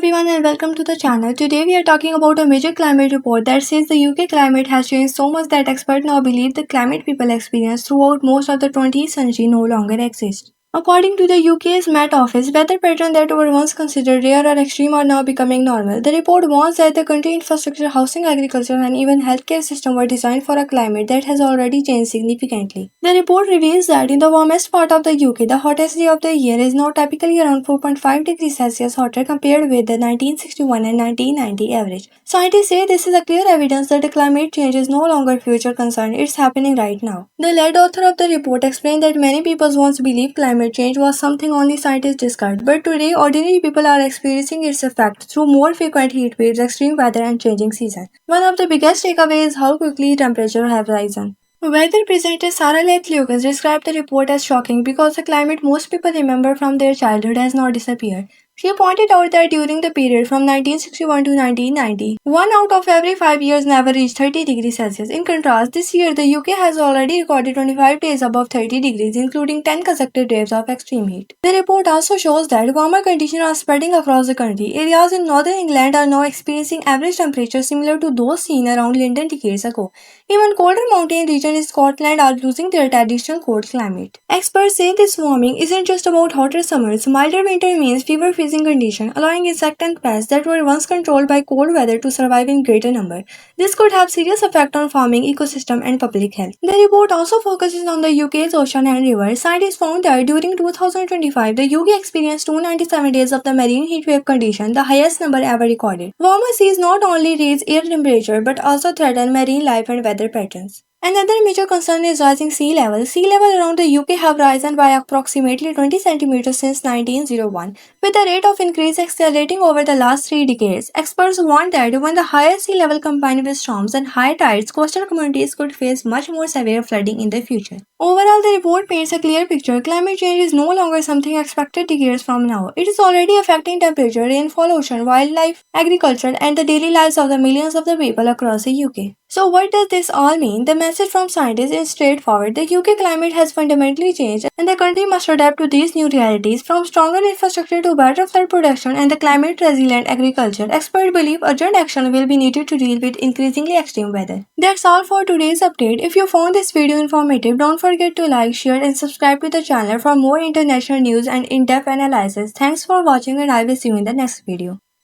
everyone and welcome to the channel. Today we are talking about a major climate report that says the UK climate has changed so much that experts now believe the climate people experienced throughout most of the 20th century no longer exists. According to the UK's Met Office, weather patterns that were once considered rare or extreme are now becoming normal. The report warns that the country's infrastructure, housing, agriculture, and even healthcare system were designed for a climate that has already changed significantly. The report reveals that in the warmest part of the UK, the hottest day of the year is now typically around 4.5 degrees Celsius hotter compared with the 1961 and 1990 average. Scientists say this is a clear evidence that the climate change is no longer a future concern, it's happening right now. The lead author of the report explained that many people once believed climate change was something only scientists discussed, but today ordinary people are experiencing its effect through more frequent heat waves, extreme weather, and changing seasons. One of the biggest takeaways is how quickly temperatures have risen. Weather presenter Sarah Lucas described the report as shocking because the climate most people remember from their childhood has not disappeared. She pointed out that during the period from 1961 to 1990, 1 out of every 5 years never reached 30 degrees Celsius. In contrast, this year the UK has already recorded 25 days above 30 degrees, including 10 consecutive days of extreme heat. The report also shows that warmer conditions are spreading across the country. Areas in northern England are now experiencing average temperatures similar to those seen around London decades ago. Even colder mountain regions in Scotland are losing their traditional cold climate. Experts say this warming isn't just about hotter summers. Milder winter means fewer freezing conditions, allowing insects and pests that were once controlled by cold weather to survive in greater number. This could have serious effect on farming, ecosystem, and public health. The report also focuses on the UK's ocean and rivers. Scientists found that during 2025, the UK experienced 297 days of the marine heatwave condition, the highest number ever recorded. Warmer seas not only raise air temperature but also threaten marine life and weather patterns. Another major concern is rising sea level. Sea level around the UK have risen by approximately 20 centimeters since 1901, with the rate of increase accelerating over the last 3 decades. Experts warn that when the higher sea level combined with storms and high tides, coastal communities could face much more severe flooding in the future. Overall, the report paints a clear picture. Climate change is no longer something expected decades from now. It is already affecting temperature, rainfall, ocean, wildlife, agriculture, and the daily lives of the millions of the people across the UK. So what does this all mean? The message from scientists is straightforward. The UK climate has fundamentally changed and the country must adapt to these new realities. From stronger infrastructure to better flood protection and the climate resilient agriculture, experts believe urgent action will be needed to deal with increasingly extreme weather. That's all for today's update. If you found this video informative, don't forget to like, share and subscribe to the channel for more international news and in-depth analysis. Thanks for watching and I will see you in the next video.